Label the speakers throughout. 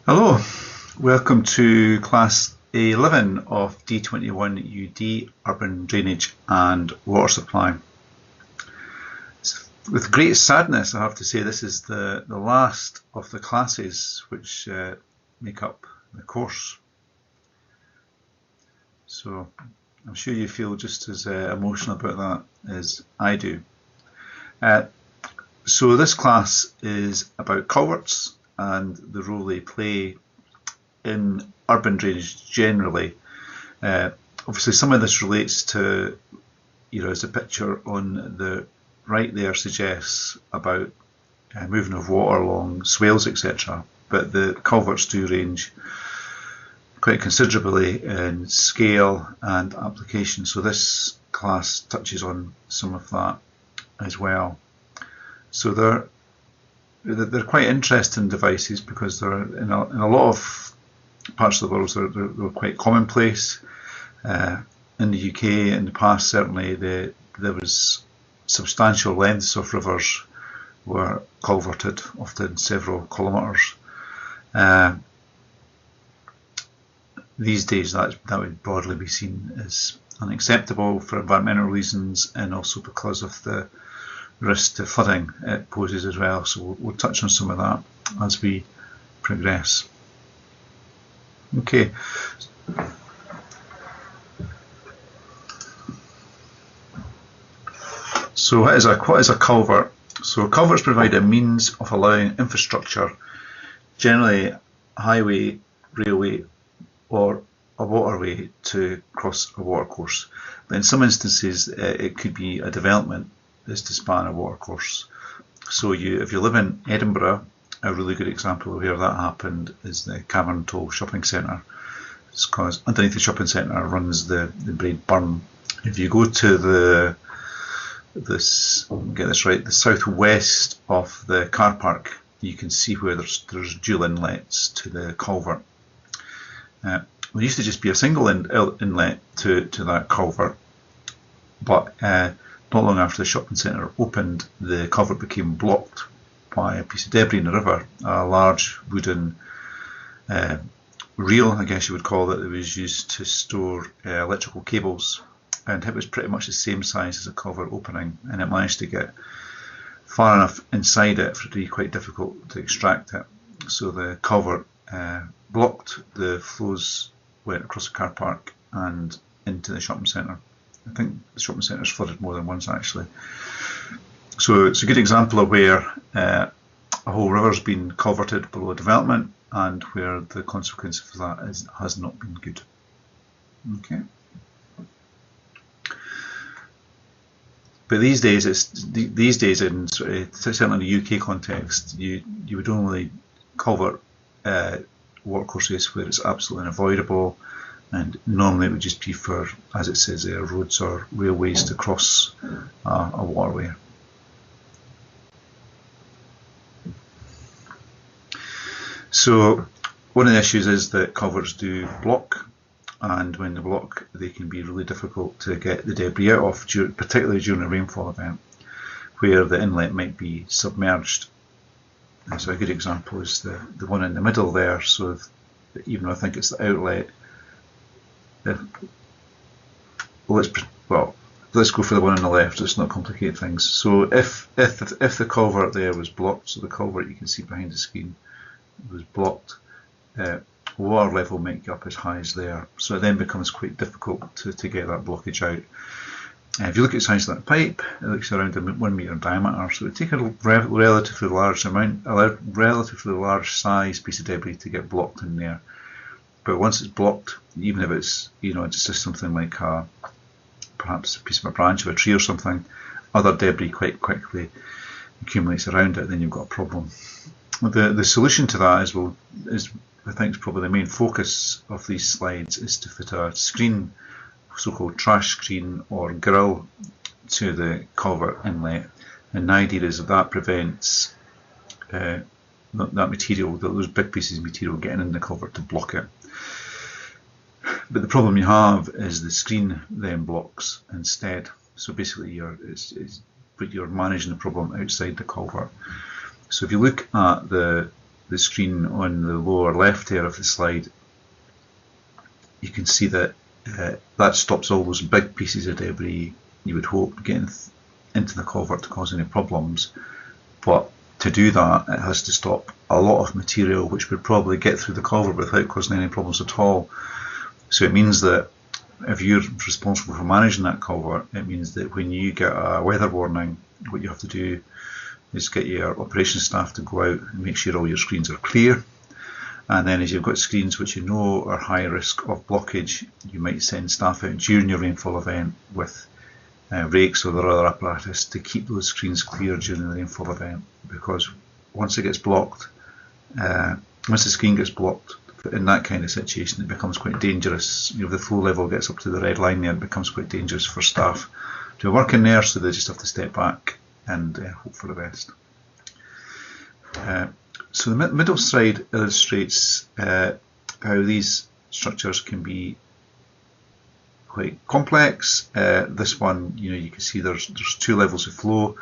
Speaker 1: Hello, welcome to class 11 of D21UD Urban Drainage and Water Supply. With great sadness, I have to say this is the last of the classes which make up the course. So I'm sure you feel just as emotional about that as I do. So this class is about culverts and the role they play in urban drainage generally. Obviously some of this relates to, as the picture on the right there suggests, about moving of water along swales, etc. But the culverts do range quite considerably in scale and application, so this class touches on some of that as well. So they're quite interesting devices because they're in a lot of parts of the world they're quite commonplace. In the UK in the past, certainly there was substantial lengths of rivers were culverted, often several kilometres. These days that would broadly be seen as unacceptable for environmental reasons, and also because of the risk to flooding it poses as well. So we'll touch on some of that as we progress. Okay. So what is a culvert? So culverts provide a means of allowing infrastructure, generally highway, railway or a waterway, to cross a watercourse. But in some instances it could be a development is to span a watercourse. So if you live in Edinburgh, a really good example of where that happened is the Cavern Toll shopping centre. It's because underneath the shopping centre runs the Braid Burn. If you go to the southwest of the car park, you can see where there's dual inlets to the culvert. There used to just be a single inlet to that culvert, but not long after the shopping centre opened, the culvert became blocked by a piece of debris in the river, a large wooden reel, I guess you would call it, that was used to store electrical cables, and it was pretty much the same size as a culvert opening, and it managed to get far enough inside it for it to be quite difficult to extract it. So the culvert blocked, the flows went across the car park and into the shopping centre. I think the shopping centre is flooded more than once actually. So it's a good example of where a whole river's been culverted below development and where the consequence of that has not been good. Okay. But these days, in certainly in the UK context, you would only culvert watercourses where it's absolutely unavoidable. And normally it would just be for, as it says there, roads or railways to cross a waterway. So one of the issues is that culverts do block, and when they block they can be really difficult to get the debris out of, particularly during a rainfall event where the inlet might be submerged. And so a good example is the one in the middle there. So even though I think it's the outlet, let's go for the one on the left. Let's not complicate things. So if the culvert there was blocked, so the culvert you can see behind the screen was blocked, water level might get up as high as there. So it then becomes quite difficult to get that blockage out. If you look at the size of that pipe, it looks around 1 metre in diameter. So it would take a relatively large size piece of debris to get blocked in there. But once it's blocked, even if it's it's just something like perhaps a piece of a branch of a tree or something, other debris quite quickly accumulates around it. Then you've got a problem. The solution to that is I think probably the main focus of these slides, is to fit a screen, so-called trash screen or grill, to the culvert inlet. And the idea is that prevents that material, those big pieces of material, getting in the culvert to block it. But the problem you have is the screen then blocks instead. So basically you're managing the problem outside the culvert. So if you look at the the screen on the lower left here of the slide, you can see that that stops all those big pieces of debris you would hope getting into the culvert to cause any problems. But to do that, it has to stop a lot of material which would probably get through the culvert without causing any problems at all. So it means that if you're responsible for managing that culvert, it means that when you get a weather warning, what you have to do is get your operations staff to go out and make sure all your screens are clear. And then as you've got screens which you know are high risk of blockage, you might send staff out during your rainfall event with rakes or other apparatus to keep those screens clear during the rainfall event, because once it gets blocked, once the screen gets blocked in that kind of situation, it becomes quite dangerous. You know, if the flow level gets up to the red line there, it becomes quite dangerous for staff to work in there, so they just have to step back and hope for the best. So the middle slide illustrates how these structures can be quite complex. This one, you can see there's 2 levels of flow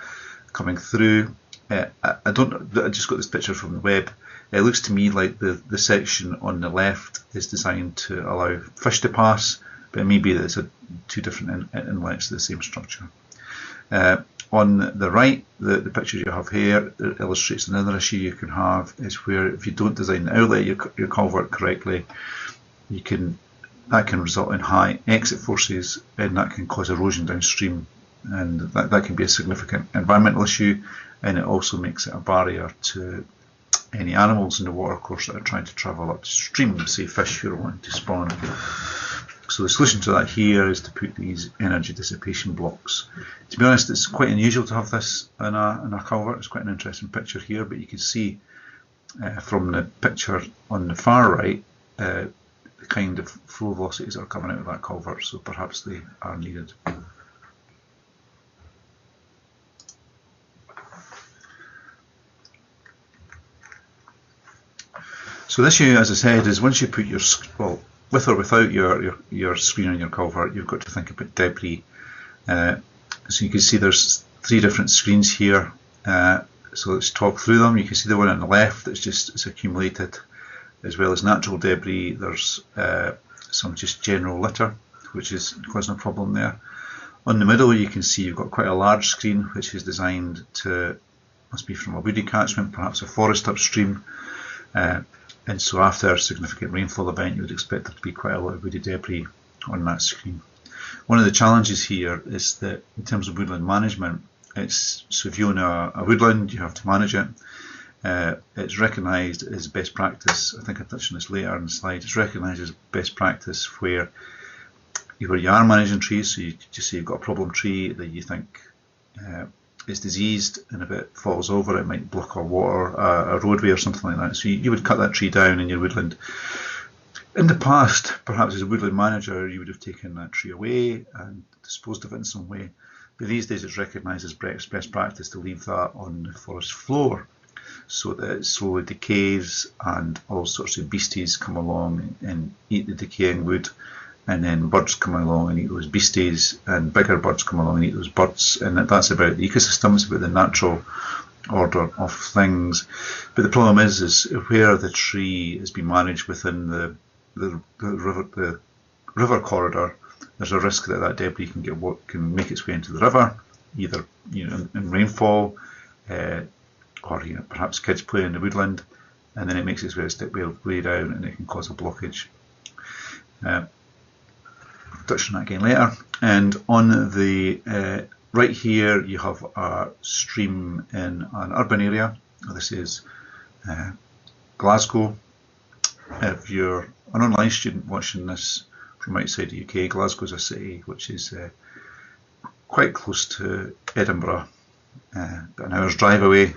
Speaker 1: coming through. I just got this picture from the web. It looks to me like the section on the left is designed to allow fish to pass, but it may be that it's 2 different inlets to the same structure. On the right, the picture you have here illustrates another issue you can have, is where if you don't design the outlet your culvert correctly, that can result in high exit forces, and that can cause erosion downstream, and that can be a significant environmental issue, and it also makes it a barrier to any animals in the watercourse that are trying to travel upstream, say fish who are wanting to spawn. So the solution to that here is to put these energy dissipation blocks. To be honest, it's quite unusual to have this in a culvert. It's quite an interesting picture here, but you can see from the picture on the far right the kind of flow velocities that are coming out of that culvert, so perhaps they are needed. So the issue, as I said, is once you put your, well, with or without your screen on your culvert, you've got to think about debris. So you can see there's 3 different screens here. So let's talk through them. You can see the one on the left that's it's accumulated, as well as natural debris. There's some just general litter, which is causing a problem there. On the middle, you can see you've got quite a large screen, which is designed to, must be from a woody catchment, perhaps a forest upstream. And so after a significant rainfall event, you would expect there to be quite a lot of woody debris on that screen. One of the challenges here is that in terms of woodland management, so if you own a woodland, you have to manage it. It's recognised as best practice. I think I'll touch on this later in the slide. It's recognised as best practice where you are managing trees, so you just say you've got a problem tree that you think is diseased, and if it falls over it might block a roadway or something like that. So you would cut that tree down in your woodland. In the past, perhaps as a woodland manager, you would have taken that tree away and disposed of it in some way. But these days it's recognised as best practice to leave that on the forest floor, so that it slowly decays and all sorts of beasties come along and eat the decaying wood, and then birds come along and eat those beasties, and bigger birds come along and eat those birds, and that's about the ecosystem. It's about the natural order of things. But the problem is where the tree has been managed within the river corridor, there's a risk that debris can make its way into the river, either in rainfall, or perhaps kids play in the woodland, and then it makes its way down and it can cause a blockage. Touch on that again later. And on the right here you have a stream in an urban area. This is Glasgow. If you're an online student watching this from outside the UK, Glasgow is a city which is quite close to Edinburgh, about an hour's drive away,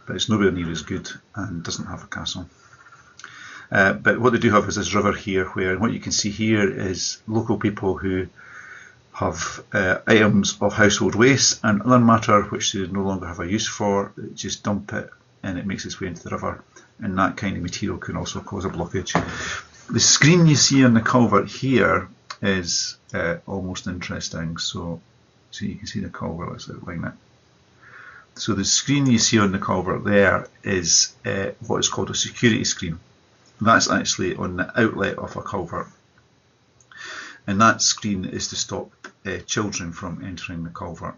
Speaker 1: but it's nowhere near as good and doesn't have a castle. But what they do have is this river here, where what you can see here is local people who have items of household waste and other matter which they no longer have a use for, they just dump it and it makes its way into the river, and that kind of material can also cause a blockage. The screen you see on the culvert here is almost interesting. So you can see the culvert, let's outline it. So the screen you see on the culvert there is what is called a security screen. That's actually on the outlet of a culvert. And that screen is to stop children from entering the culvert.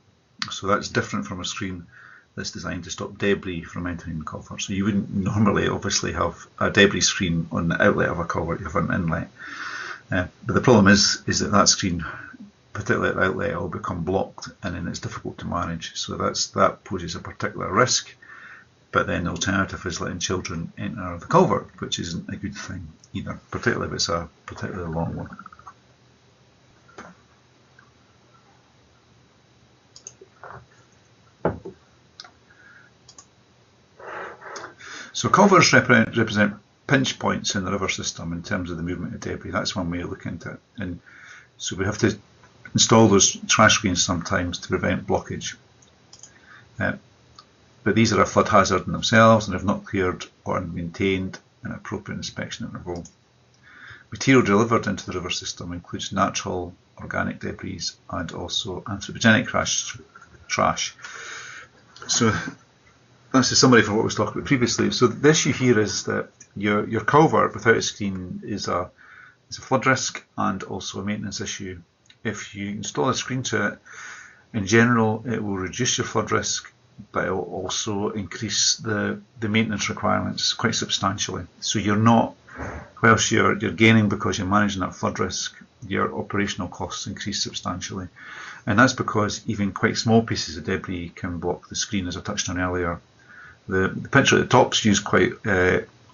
Speaker 1: So that's different from a screen that's designed to stop debris from entering the culvert. So you wouldn't normally obviously have a debris screen on the outlet of a culvert, you have an inlet. But the problem is that screen, particularly at the outlet, will become blocked and then it's difficult to manage. So that poses a particular risk. But then the alternative is letting children enter the culvert, which isn't a good thing either, particularly if it's a particularly long one. So culverts represent pinch points in the river system in terms of the movement of debris. That's one way of looking at it. And so we have to install those trash screens sometimes to prevent blockage. But these are a flood hazard in themselves and if not cleared or maintained, an appropriate inspection interval. Material delivered into the river system includes natural organic debris and also anthropogenic trash. So that's a summary for what we talked about previously. So the issue here is that your culvert without a screen is a flood risk and also a maintenance issue. If you install a screen to it, in general it will reduce your flood risk, but it will also increase the maintenance requirements quite substantially. So you're not, whilst you're gaining because you're managing that flood risk, your operational costs increase substantially. And that's because even quite small pieces of debris can block the screen, as I touched on earlier. The picture at the top is used quite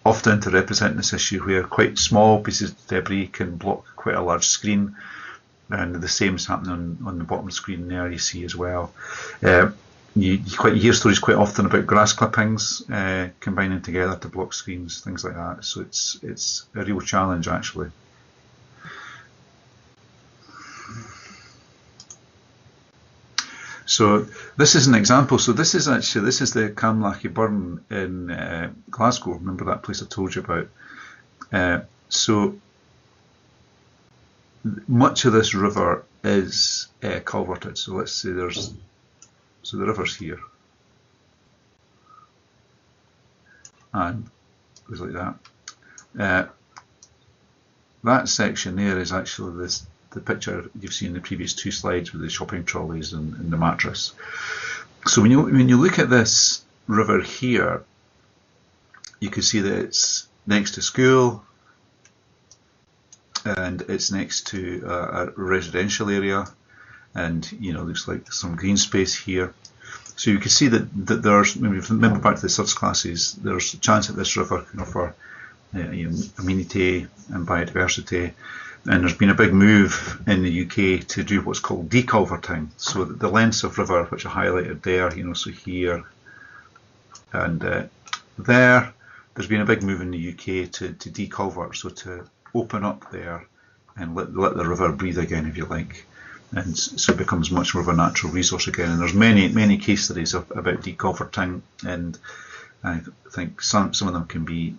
Speaker 1: often to represent this issue, where quite small pieces of debris can block quite a large screen, and the same is happening on the bottom of the screen there you see as well. You hear stories quite often about grass clippings combining together to block screens, things like that. So it's a real challenge actually. So this is an example. So this is the Camlachie Burn in Glasgow. Remember that place I told you about? So much of this river is culverted. So let's say so the river's here, and it goes like that. That section there is actually the picture you've seen in the previous two slides with the shopping trolleys and the mattress. So when you look at this river here, you can see that it's next to school and it's next to a residential area, and looks like some green space here. So you can see that there's, when we remember back to the SUDS classes, there's a chance that this river can offer amenity and biodiversity. And there's been a big move in the UK to do what's called deculverting. So the lengths of river, which are highlighted there, so here and there's been a big move in the UK to deculvert, so to open up there and let the river breathe again, if you like. And so it becomes much more of a natural resource again. And there's many case studies about deculverting, and I think some of them can be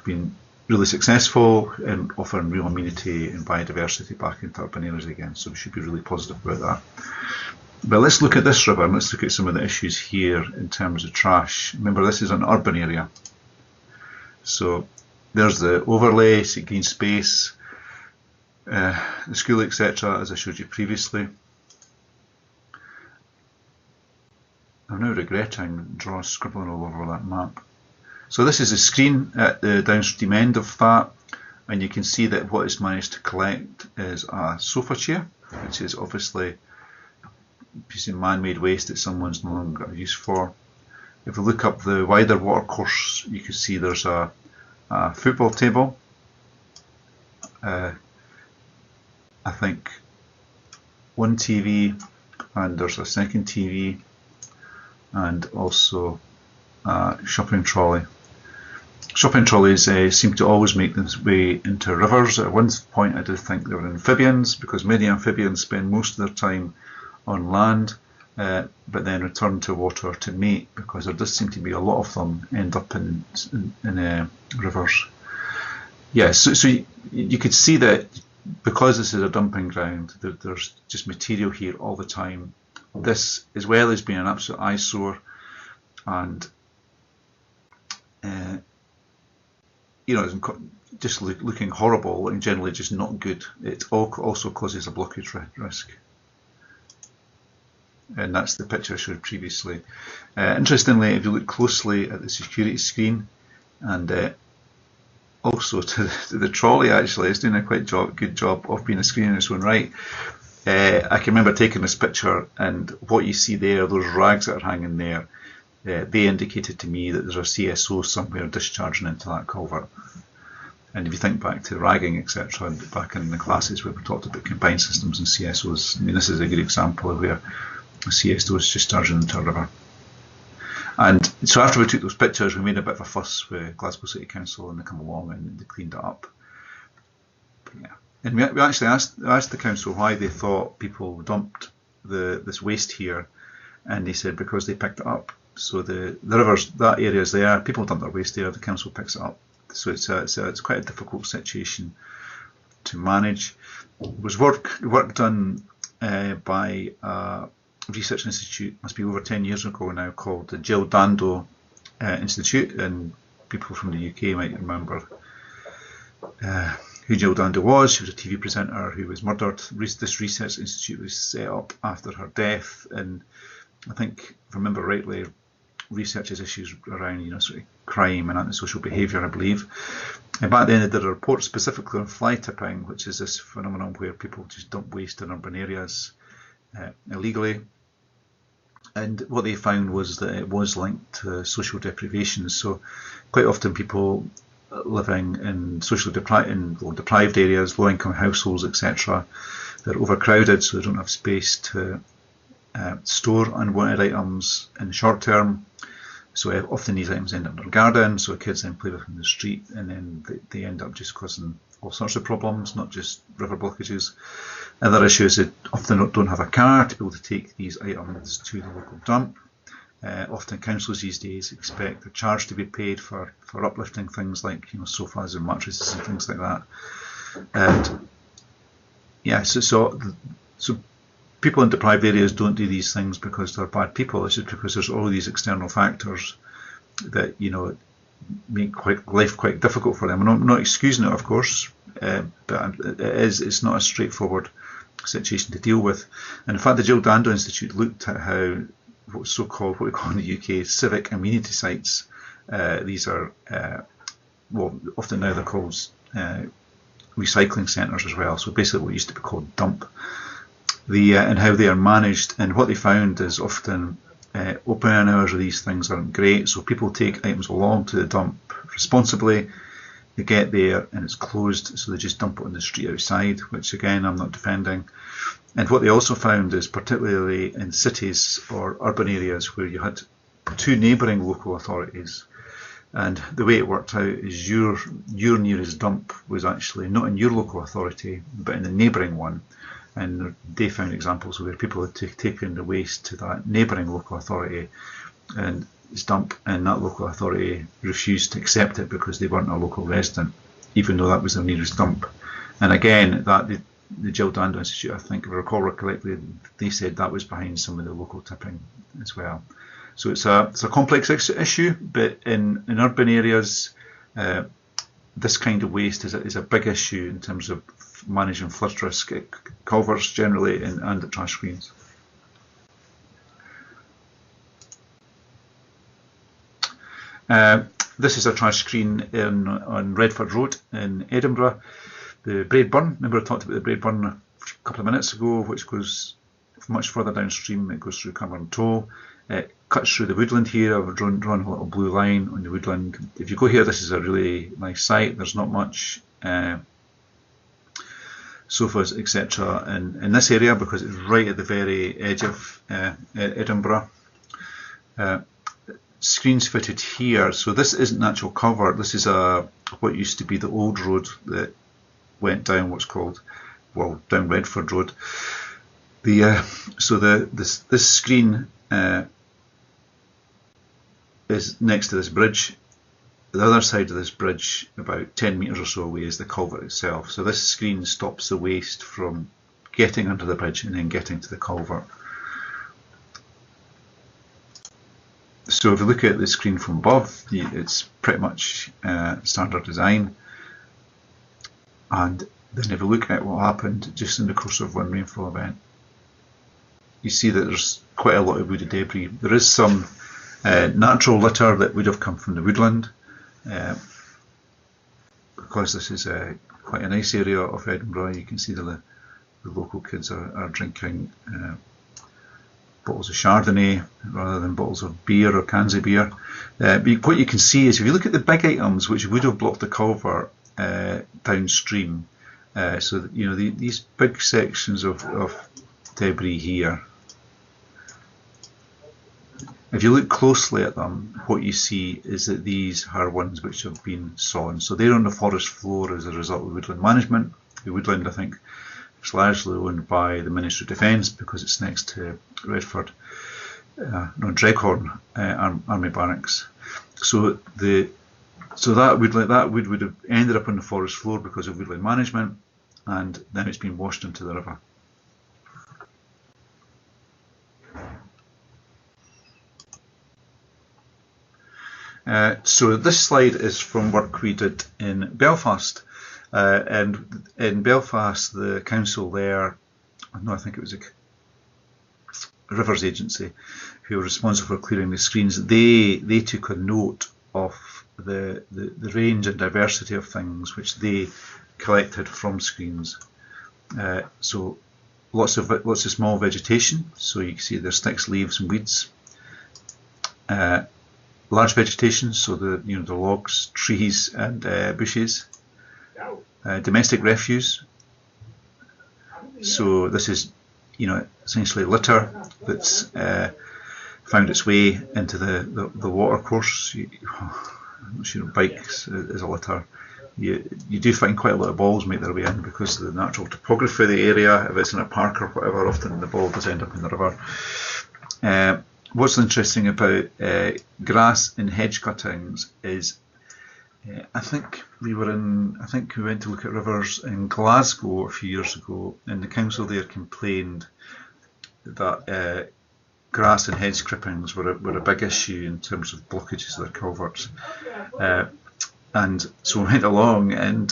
Speaker 1: been really successful in offering real amenity and biodiversity back into urban areas again. So we should be really positive about that. But let's look at this river and let's look at some of the issues here in terms of trash. Remember, this is an urban area. So there's the overlay, see green space, the school, etc., as I showed you previously. I'm now regretting scribbling all over that map. So this is a screen at the downstream end of that, and you can see that what it's managed to collect is a sofa chair, which is obviously a piece of man-made waste that someone's no longer got a use for. If we look up the wider watercourse, you can see there's a football table. I think one TV, and there's a second TV, and also a shopping trolley. Shopping trolleys seem to always make their way into rivers. At one point I did think they were amphibians, because many amphibians spend most of their time on land, but then return to water to mate, because there does seem to be a lot of them end up in rivers. Yeah, so you could see that because this is a dumping ground, there's just material here all the time, this, as well as being an absolute eyesore and it's just looking horrible and generally just not good, it also causes a blockage risk. And that's the picture I showed previously. Interestingly, if you look closely at the security screen and also to the trolley, actually, it's doing a quite good job of being a screen in its own right. I can remember taking this picture, and what you see there, those rags that are hanging there, they indicated to me that there's a CSO somewhere discharging into that culvert. And if you think back to ragging, etc., back in the classes where we talked about combined systems and CSOs, I mean, this is a good example of where a CSO is discharging into a river. And so after we took those pictures, we made a bit of a fuss with Glasgow City Council, and they come along and they cleaned it up. But yeah. And we actually asked the council why they thought people dumped this waste here, and they said because they picked it up. So the rivers, that area is there, people dump their waste there, the council picks it up. So it's quite a difficult situation to manage. There was work done by a research institute, must be over 10 years ago now, called the Jill Dando Institute, and people from the UK might remember who Jill Dando was. She was a TV presenter who was murdered. This research institute was set up after her death, and I think, if I remember rightly, researches issues around sort of crime and antisocial behaviour, I believe. And back then they did a report specifically on fly tipping, which is this phenomenon where people just dump waste in urban areas illegally. And what they found was that it was linked to social deprivation. So quite often people living in deprived areas, low-income households, etc., they're overcrowded, so they don't have space to store unwanted items in the short term. So often these items end up in their garden, so kids then play with them in the street, and then they end up just causing all sorts of problems, not just river blockages. Another issue is they often don't have a car to be able to take these items to the local dump. Often councils these days expect a charge to be paid for uplifting things like sofas and mattresses and things like that. And yeah, so people in deprived areas don't do these things because they're bad people. It's just because there's all these external factors that make life quite difficult for them. I'm not excusing it, of course, but it's not a straightforward situation to deal with. And in fact, the Jill Dando Institute looked at how what we call in the UK civic amenity sites. These are often now they're called recycling centres as well. So basically, what used to be called dump. And how they are managed, and what they found is often opening hours of these things aren't great, so people take items along to the dump responsibly. They get there and it's closed, so they just dump it on the street outside, which again I'm not defending. And what they also found is, particularly in cities or urban areas where you had two neighbouring local authorities, and the way it worked out is your nearest dump was actually not in your local authority but in the neighbouring one. And they found examples where people had taken the waste to that neighbouring local authority and it's dumped, and that local authority refused to accept it because they weren't a local resident, even though that was their nearest dump. And again, the Jill Dando Institute, I think, if I recall correctly, they said that was behind some of the local tipping as well. So it's a complex issue, but in urban areas, this kind of waste is a big issue in terms of managing flood risk at culverts generally and at trash screens. This is a trash screen on Redford Road in Edinburgh. The Braid Burn, remember I talked about the Braid Burn a couple of minutes ago, which goes much further downstream. It goes through Cameron Tow. It cuts through the woodland here. I've drawn a little blue line on the woodland. If you go here, this is a really nice site. There's not much sofas, etc. in this area because it's right at the very edge of Edinburgh. Screens fitted here. So this isn't an actual culvert. This is what used to be the old road that went down down Redford Road. This screen is next to this bridge. The other side of this bridge, about 10 metres or so away, is the culvert itself. So this screen stops the waste from getting under the bridge and then getting to the culvert. So if you look at the screen from above, it's pretty much standard design. And then if you look at what happened just in the course of one rainfall event, you see that there's quite a lot of wooded debris. There is some natural litter that would have come from the woodland, because this is quite a nice area of Edinburgh. You can see the local kids are drinking bottles of Chardonnay rather than bottles of beer or cans of beer. But what you can see is if you look at the big items which would have blocked the culvert downstream, so that, you know, these big sections of debris here, if you look closely at them, what you see is that these are ones which have been sawn. So they're on the forest floor as a result of woodland management. The woodland, I think, is largely owned by the Ministry of Defence because it's next to Redford, Dreghorn Army Barracks. So that wood would have ended up on the forest floor because of woodland management, and then it's been washed into the river. So this slide is from work we did in Belfast, and in Belfast the council there, I think it was a Rivers Agency who were responsible for clearing the screens. They took a note of the range and diversity of things which they collected from screens. So lots of small vegetation. So you can see there's sticks, leaves, and weeds. Large vegetation, so the logs, trees, and bushes. Domestic refuse. So this is, essentially litter that's found its way into the water course. I'm not sure bikes is a litter. You do find quite a lot of balls make their way in because of the natural topography of the area. If it's in a park or whatever, often the ball does end up in the river. What's interesting about grass and hedge cuttings is, I think we went to look at rivers in Glasgow a few years ago, and the council there complained that grass and hedge clippings were a big issue in terms of blockages of their culverts. And so we went along, and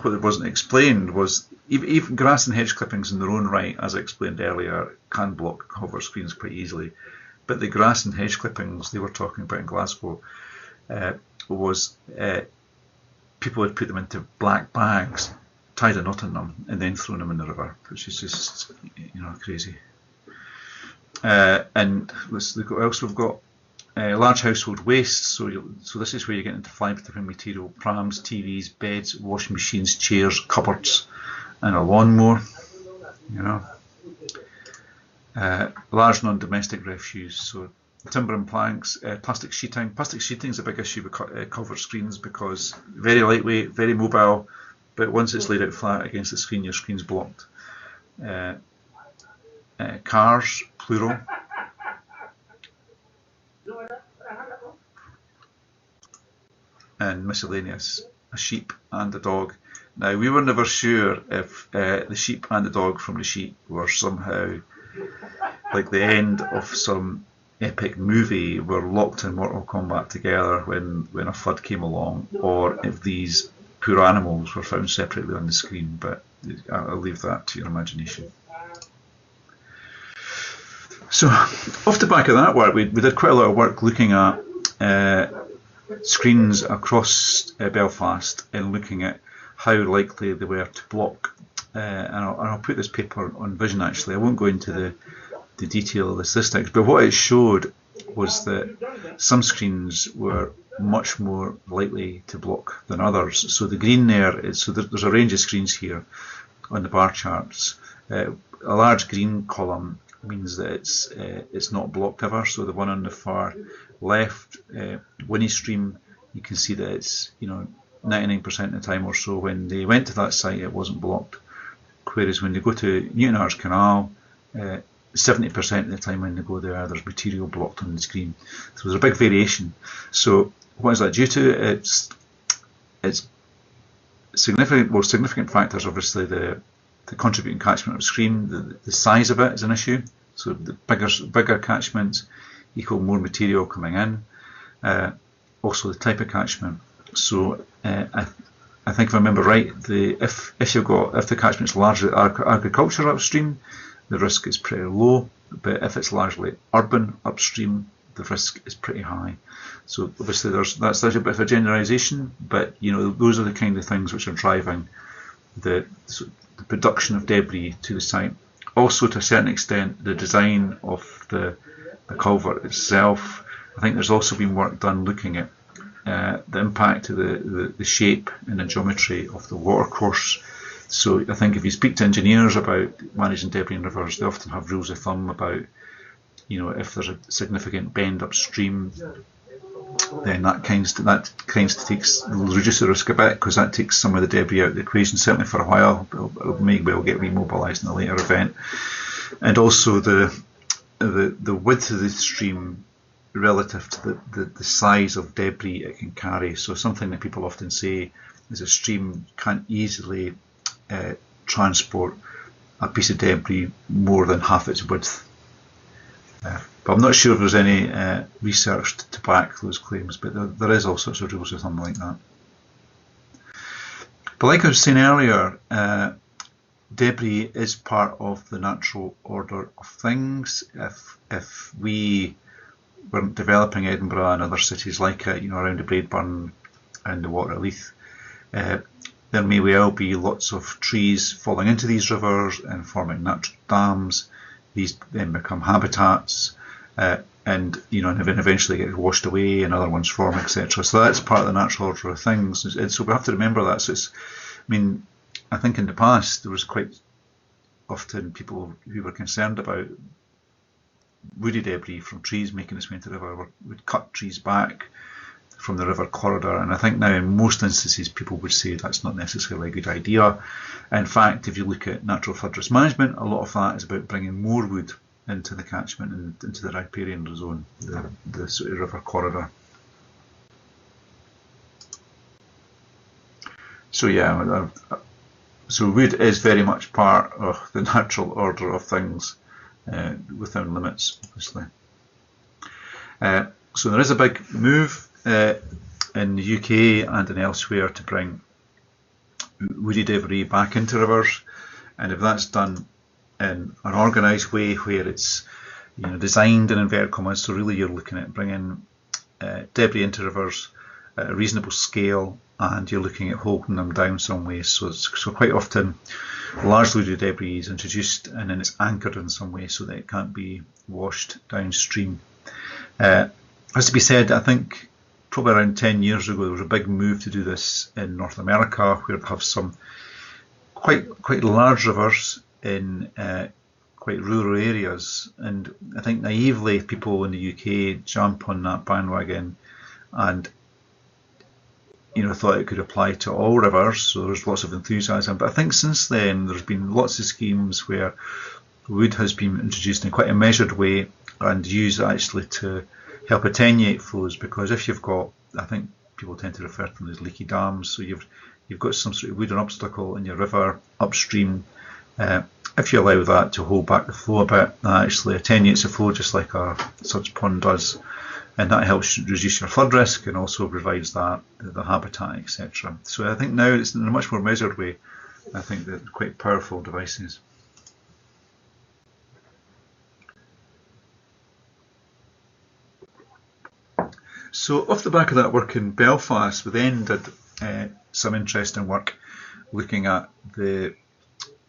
Speaker 1: what wasn't explained was even grass and hedge clippings in their own right, as I explained earlier, can block culvert screens quite easily. But the grass and hedge clippings they were talking about in Glasgow was people would put them into black bags, tied a knot in them, and then thrown them in the river, which is just crazy. And let's look what else we've got. Large household waste. So this is where you get into fly-tipping material: prams, TVs, beds, washing machines, chairs, cupboards, and a lawnmower. Large non-domestic refuse, so timber and planks, plastic sheeting. Plastic sheeting is a big issue with culvert screens because very lightweight, very mobile, but once it's laid out flat against the screen, your screen's blocked. Cars, plural. And miscellaneous, a sheep and a dog. Now, we were never sure if the sheep and the dog from the sheep were somehow like the end of some epic movie, were locked in Mortal Kombat together when a flood came along, or if these poor animals were found separately on the screen, but I'll leave that to your imagination. So off the back of that work, we did quite a lot of work looking at screens across Belfast and looking at how likely they were to block. And I'll put this paper on Vision actually. I won't go into the detail of the statistics, but what it showed was that some screens were much more likely to block than others. So the green there is, so there's a range of screens here on the bar charts. A large green column means that it's not blocked ever. So the one on the far left, Winnie Stream, you can see that it's 99% of the time or so when they went to that site it wasn't blocked. Whereas when they go to Newton Arts Canal, 70% of the time when they go there, there's material blocked on the screen. So there's a big variation. So what is that due to? It's significant. Well, significant factors, obviously, the contributing catchment of the screen, the size of it is an issue. So the bigger catchments equal more material coming in. Also the type of catchment. So I think if I remember right, if the catchment's largely agriculture upstream, the risk is pretty low. But if it's largely urban upstream, the risk is pretty high. So obviously that's a bit of a generalisation, but those are the kind of things which are driving the production of debris to the site. Also, to a certain extent, the design of the culvert itself. I think there's also been work done looking at the impact of the shape and the geometry of the watercourse. So I think if you speak to engineers about managing debris in rivers, they often have rules of thumb about, if there's a significant bend upstream, then that kinds reduce the risk a bit, because that takes some of the debris out of the equation, certainly for a while. It may well get remobilised in a later event. And also the width of the stream relative to the size of debris it can carry. So something that people often say is a stream can't easily transport a piece of debris more than half its width. But I'm not sure if there's any research to back those claims, but there is all sorts of rules of thumb like that. But like I was saying earlier, debris is part of the natural order of things. If we weren't developing Edinburgh and other cities like it, around the Braidburn and the Water of Leith, there may well be lots of trees falling into these rivers and forming natural dams. These then become habitats, and eventually get washed away and other ones form, etc. So that's part of the natural order of things. And so we have to remember that. So I think in the past there was quite often people who were concerned about woody debris from trees making its way into the river would cut trees back from the river corridor, and I think now in most instances people would say that's not necessarily a good idea. In fact, if you look at natural flood risk management, a lot of that is about bringing more wood into the catchment and into the riparian zone, the sort of river corridor. So yeah, so wood is very much part of the natural order of things within limits, obviously. So there is a big move in the UK and in elsewhere to bring woody debris back into rivers, and if that's done in an organised way where it's designed in inverted commas, so really you're looking at bringing debris into rivers at a reasonable scale, and you're looking at holding them down some way. So quite often large woody debris is introduced and then it's anchored in some way so that it can't be washed downstream. Has to be said, I think probably around 10 years ago there was a big move to do this in North America, where they have some quite large rivers in quite rural areas, and I think naively people in the UK jump on that bandwagon and thought it could apply to all rivers, so there was lots of enthusiasm. But I think since then there's been lots of schemes where wood has been introduced in quite a measured way and used actually to help attenuate flows, because if you've got, I think people tend to refer to them as leaky dams, so you've got some sort of wooden obstacle in your river upstream. If you allow that to hold back the flow a bit, that actually attenuates the flow just like a such pond does, and that helps reduce your flood risk and also provides the habitat, etc. So I think now it's in a much more measured way. I think they're quite powerful devices. So off the back of that work in Belfast, we then did some interesting work looking at the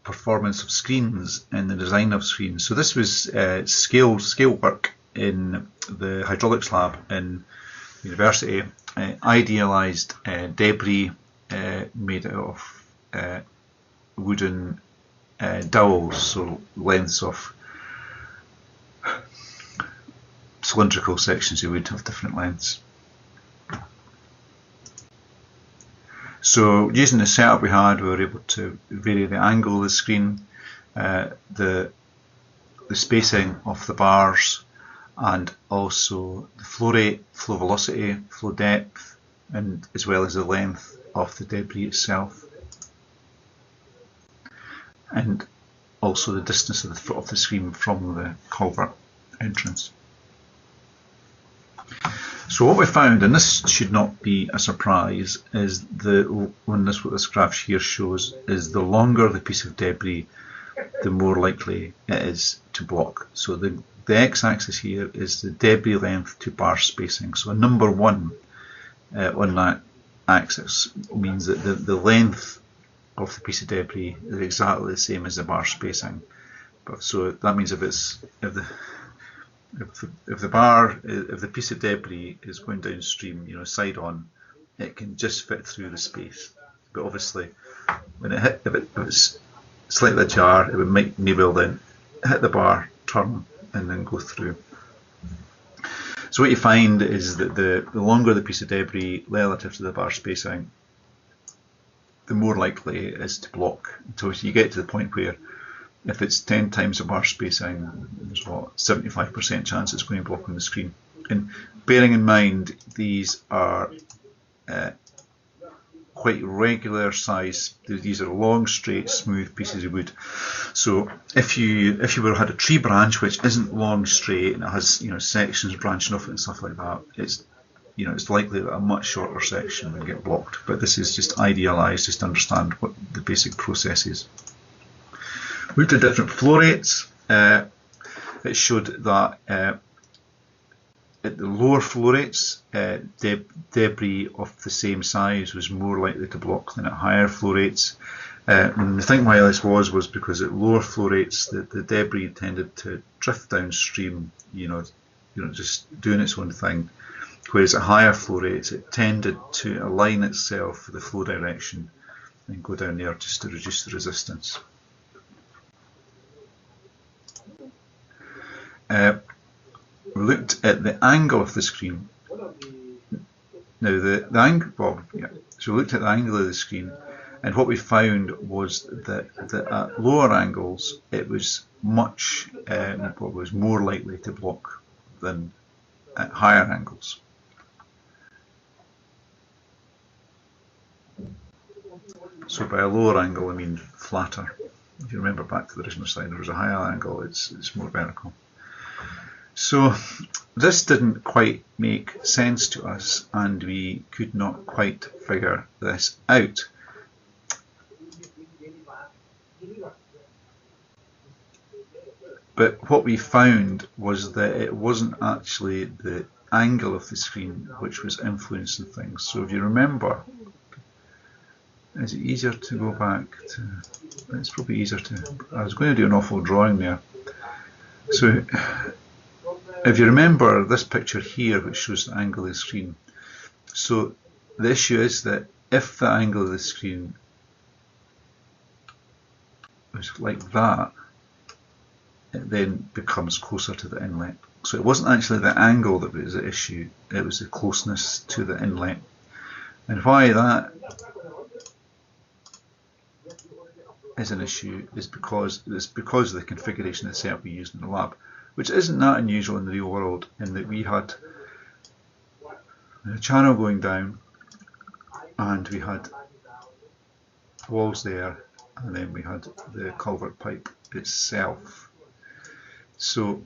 Speaker 1: performance of screens and the design of screens. So this was scale work in the hydraulics lab in university, idealised debris made out of wooden dowels, so lengths of cylindrical sections of wood of different lengths. So using the setup we had, we were able to vary the angle of the screen, the spacing of the bars, and also the flow rate, flow velocity, flow depth, and as well as the length of the debris itself, and also the distance of the screen from the culvert entrance. So what we found, and this should not be a surprise, is what this graph here shows is the longer the piece of debris, the more likely it is to block. So the x-axis here is the debris length to bar spacing. So a number 1 on that axis means that the length of the piece of debris is exactly the same as the bar spacing. So that means if the piece of debris is going downstream, side on, it can just fit through the space. But obviously, when if it's slightly ajar, it may well then hit the bar, turn, and then go through. So what you find is that the longer the piece of debris relative to the bar spacing, the more likely it is to block. So you get to the point where if it's 10 times the bar spacing, there's 75% chance it's going to block on the screen. And bearing in mind these are quite regular size. These are long, straight, smooth pieces of wood. So if you had a tree branch which isn't long, straight, and it has sections branching off it and stuff like that, it's likely that a much shorter section will get blocked. But this is just idealised, just to understand what the basic process is. We looked at different flow rates. It showed that at the lower flow rates, debris of the same size was more likely to block than at higher flow rates. And the thing why this was because at lower flow rates, the debris tended to drift downstream, just doing its own thing. Whereas at higher flow rates, it tended to align itself with the flow direction and go down there just to reduce the resistance. We looked at the angle of the screen. Now the angle, so we looked at the angle of the screen, and what we found was that at lower angles it was was more likely to block than at higher angles. So by a lower angle I mean flatter. If you remember back to the original slide, there was a higher angle, it's more vertical. So this didn't quite make sense to us, and we could not quite figure this out. But what we found was that it wasn't actually the angle of the screen which was influencing things. So if you remember, is it easier to go back to, it's probably easier to, I was going to do an awful drawing there. So if you remember this picture here, which shows the angle of the screen, so the issue is that if the angle of the screen was like that, it then becomes closer to the inlet. So it wasn't actually the angle that was the issue, it was the closeness to the inlet. And why that is an issue is because of the configuration of the setup we used in the lab, which isn't that unusual in the real world, in that we had a channel going down and we had walls there, and then we had the culvert pipe itself. So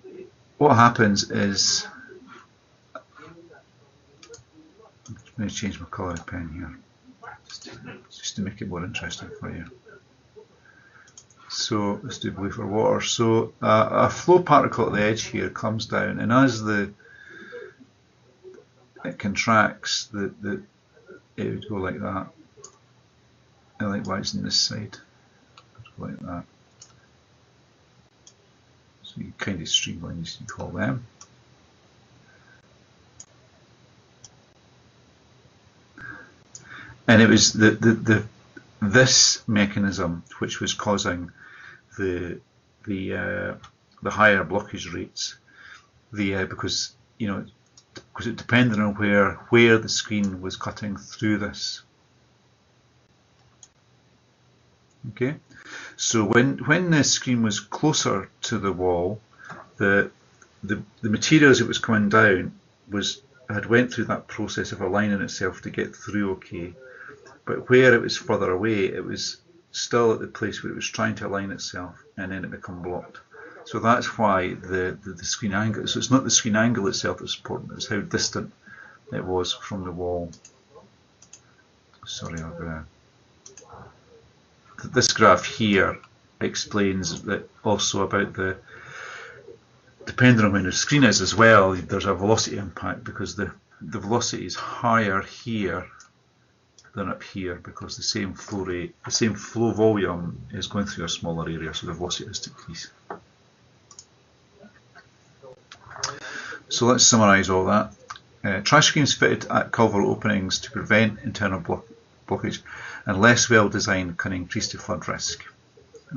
Speaker 1: what happens is, I'm going to change my colour pen here just to make it more interesting for you. So let's do blue for water. So a flow particle at the edge here comes down, and as it contracts, it would go like that, and likewise on this side, like that. So you kind of streamlines, you call them. And it was this mechanism which was causing the higher blockage rates, because it depended on where the screen was cutting through this. Okay, so when the screen was closer to the wall, the materials that was coming down had went through that process of aligning itself to get through okay, but where it was further away, it was still at the place where it was trying to align itself, and then it became blocked. So that's why the screen angle, so it's not the screen angle itself that's important, it's how distant it was from the wall. Sorry, this graph here explains that also about the, depending on when the screen is as well, there's a velocity impact because the velocity is higher here than up here because the same flow rate, the same flow volume is going through a smaller area, so the velocity has to increase. So let's summarise all that. Trash screens fitted at culvert openings to prevent internal blockage, and less well designed can increase the flood risk.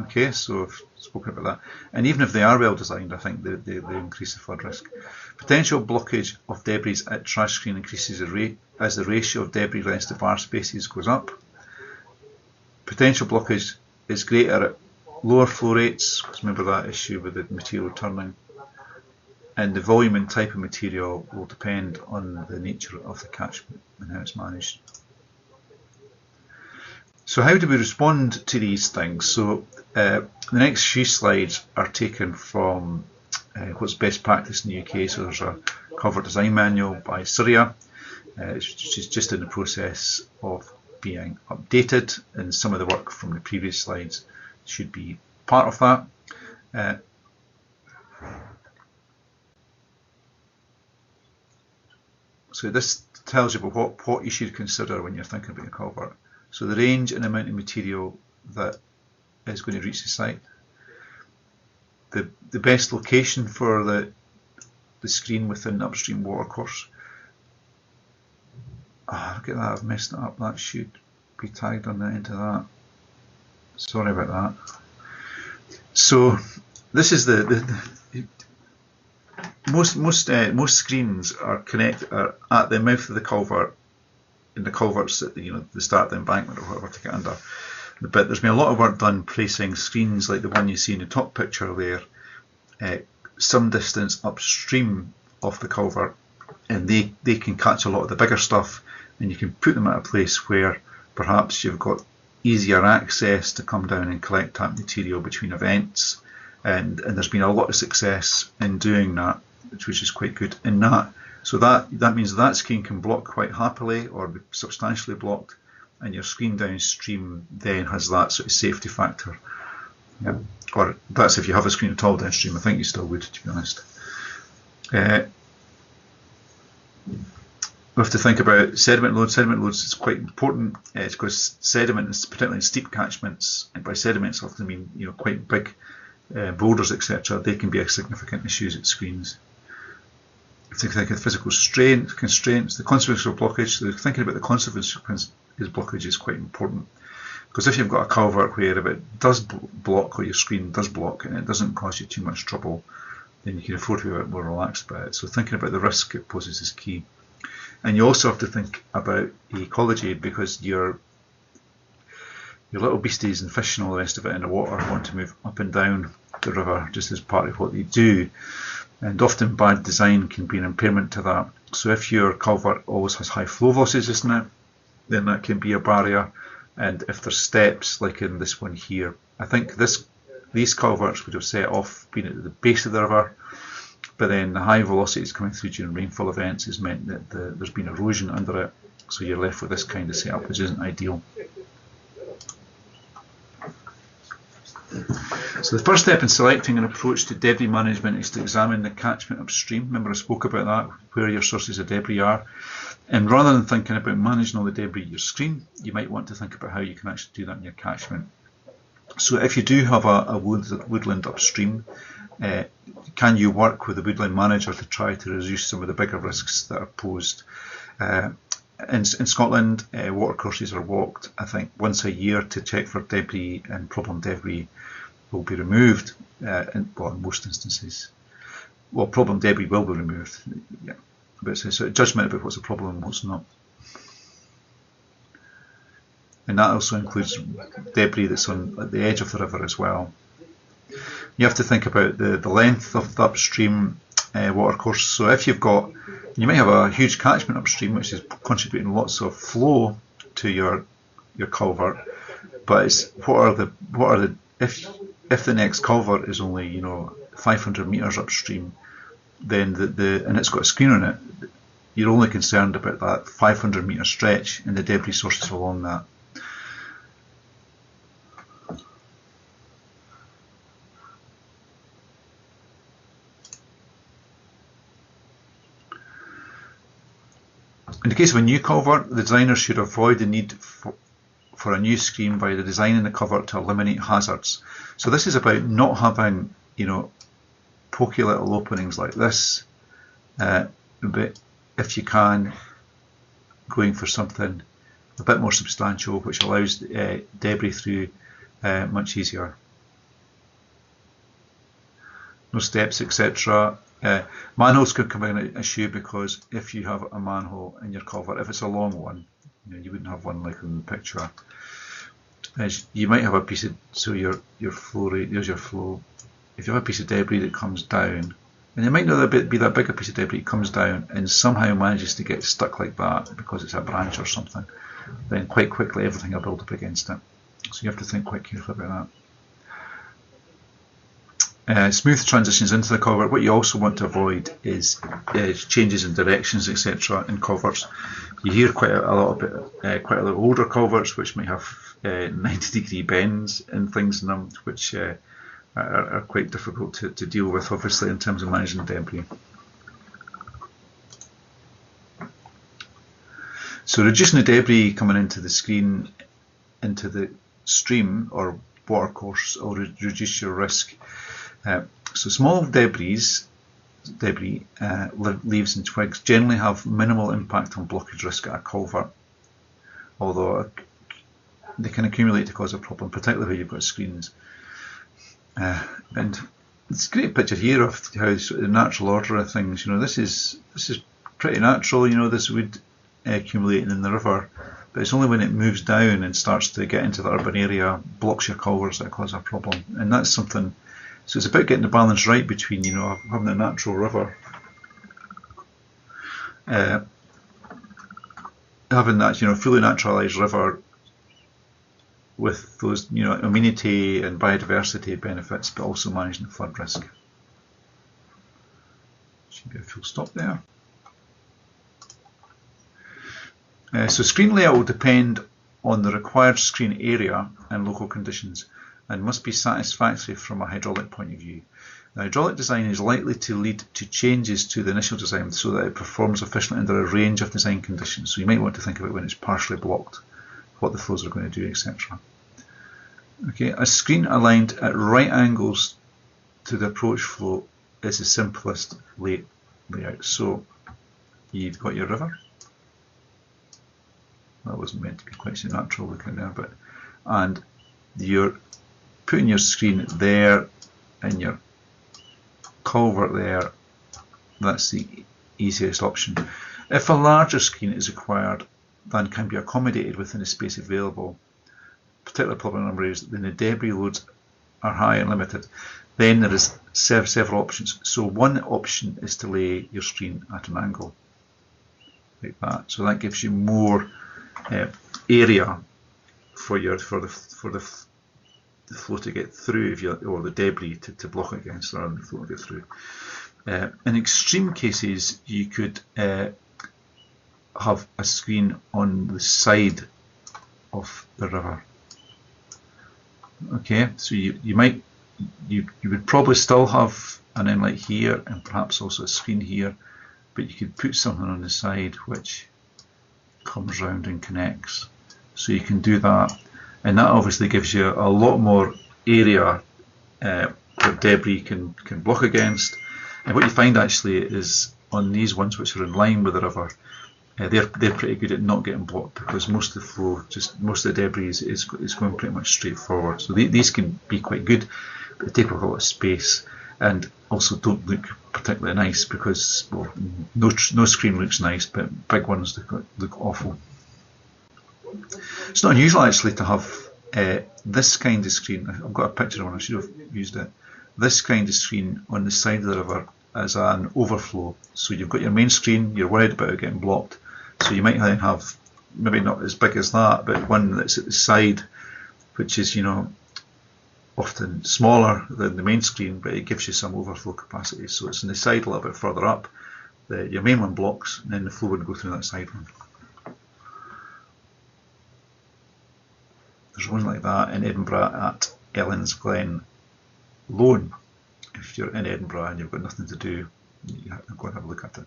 Speaker 1: Okay, so I've spoken about that. And even if they are well designed, I think they increase the flood risk. Potential blockage of debris at trash screen increases as the ratio of debris lengths to var spaces goes up. Potential blockage is greater at lower flow rates, because remember that issue with the material turning. And the volume and type of material will depend on the nature of the catchment and how it's managed. So how do we respond to these things? So the next few slides are taken from what's best practice in the UK. So there's a culvert design manual by Syria, which is just in the process of being updated, and some of the work from the previous slides should be part of that. So this tells you about what you should consider when you're thinking about a culvert. So the range and amount of material that is going to reach the site. The best location for the screen within the upstream watercourse. Look at that, I've messed it up. That should be tagged on the end of that. Sorry about that. So this is most screens are at the mouth of the culvert, in the culverts at the start of the embankment or whatever to get under. But there's been a lot of work done placing screens like the one you see in the top picture there, some distance upstream of the culvert, and they can catch a lot of the bigger stuff, and you can put them at a place where perhaps you've got easier access to come down and collect that material between events, and there's been a lot of success in doing that, which is quite good in that. So that means that screen can block quite happily or be substantially blocked, and your screen downstream then has that sort of safety factor. Yeah. Or that's if you have a screen at all downstream. I think you still would, to be honest. We have to think about sediment loads. Sediment loads is quite important because sediment is particularly in steep catchments, and by sediments I often mean quite big boulders, etc. They can be a significant issues at screens. To think of physical constraints, the consequence of blockage. So thinking about the consequence of blockage is quite important, because if you've got a culvert where it does block, or your screen does block, and it doesn't cause you too much trouble, then you can afford to be a bit more relaxed about it. So thinking about the risk it poses is key. And you also have to think about ecology, because your little beasties and fish and all the rest of it in the water want to move up and down the river just as part of what they do. And often bad design can be an impairment to that. So if your culvert always has high flow velocities, isn't it, then that can be a barrier. And if there's steps, like in this one here, I think these culverts would have set off being at the base of the river, but then the high velocities coming through during rainfall events has meant that there's been erosion under it, so you're left with this kind of setup, which isn't ideal. So the first step in selecting an approach to debris management is to examine the catchment upstream. Remember I spoke about that, where your sources of debris are. And rather than thinking about managing all the debris at your screen, you might want to think about how you can actually do that in your catchment. So if you do have a woodland upstream, can you work with the woodland manager to try to reduce some of the bigger risks that are posed? In Scotland, watercourses are walked, I think, once a year to check for debris, and problem debris will be removed in most instances. Well, problem debris will be removed, yeah. But it's a sort of judgment about what's a problem and what's not. And that also includes debris that's at the edge of the river as well. You have to think about the length of the upstream watercourse. So if you might have a huge catchment upstream which is contributing lots of flow to your culvert, but it's if the next culvert is only 500 metres upstream, then and it's got a screen on it, you're only concerned about that 500 metre stretch and the debris sources along that. In the case of a new culvert, the designer should avoid the need for a new screen by designing the culvert to eliminate hazards. So this is about not having, pokey little openings like this, but if you can, going for something a bit more substantial, which allows debris through much easier. No steps, etc. Manholes could come in an issue because if you have a manhole in your culvert, if it's a long one, you wouldn't have one like in the picture. You might have a piece of, so your flow rate, there's your flow. If you have a piece of debris that comes down, and it might not be that big a piece of debris, it comes down and somehow manages to get stuck like that because it's a branch or something, then quite quickly everything will build up against it. So you have to think quite carefully about that. Smooth transitions into the culvert. What you also want to avoid is changes in directions, etc. in culverts. You hear quite a lot of older culverts which might have 90-degree bends and things in them, which are quite difficult to deal with, obviously, in terms of managing debris. So reducing the debris coming into the screen, into the stream or watercourse, will reduce your risk. So small debris, leaves and twigs generally have minimal impact on blockage risk at a culvert, although they can accumulate to cause a problem, particularly where you've got screens. And it's a great picture here of how sort of the natural order of things. This is pretty natural. This wood accumulating in the river, but it's only when it moves down and starts to get into the urban area, blocks your culverts, that cause a problem. And that's something. So it's about getting the balance right between, having a natural river, having that, fully naturalised river with those, amenity and biodiversity benefits, but also managing the flood risk. Should be a full stop there. So screen layout will depend on the required screen area and local conditions, and must be satisfactory from a hydraulic point of view. The hydraulic design is likely to lead to changes to the initial design so that it performs efficiently under a range of design conditions. So you might want to think about when it's partially blocked, what the flows are going to do, etc. Okay, a screen aligned at right angles to the approach flow is the simplest layout. So you've got your river. That wasn't meant to be quite so natural looking there, and you're putting your screen there and your culvert there. That's the easiest option. If a larger screen is required than can be accommodated within the space available, particular problem number is when the debris loads are high and limited, then there is several options. So one option is to lay your screen at an angle like that. So that gives you more area for the flow to get through, or the debris to block it against, rather than the flow to get through. In extreme cases, you could have a screen on the side of the river. Okay, so you would probably still have an inlet here and perhaps also a screen here, but you could put something on the side which comes round and connects. So you can do that, and that obviously gives you a lot more area where debris can block against. And what you find actually is on these ones which are in line with the river, they're pretty good at not getting blocked, because most of the flow, most of the debris is going pretty much straight forward. So these can be quite good, but they take up a lot of space and also don't look particularly nice, because, well, no screen looks nice, but big ones look awful. It's not unusual actually to have this kind of screen. I've got a picture of one, I should have used it. This kind of screen on the side of the river as an overflow. So you've got your main screen, you're worried about it getting blocked, so you might then have, maybe not as big as that, but one that's at the side, which is, often smaller than the main screen, but it gives you some overflow capacity. So it's on the side a little bit further up. Your main one blocks, and then the flow would go through that side one. There's one like that in Edinburgh at Ellens Glen Loan. If you're in Edinburgh and you've got nothing to do, you have to go and have a look at it.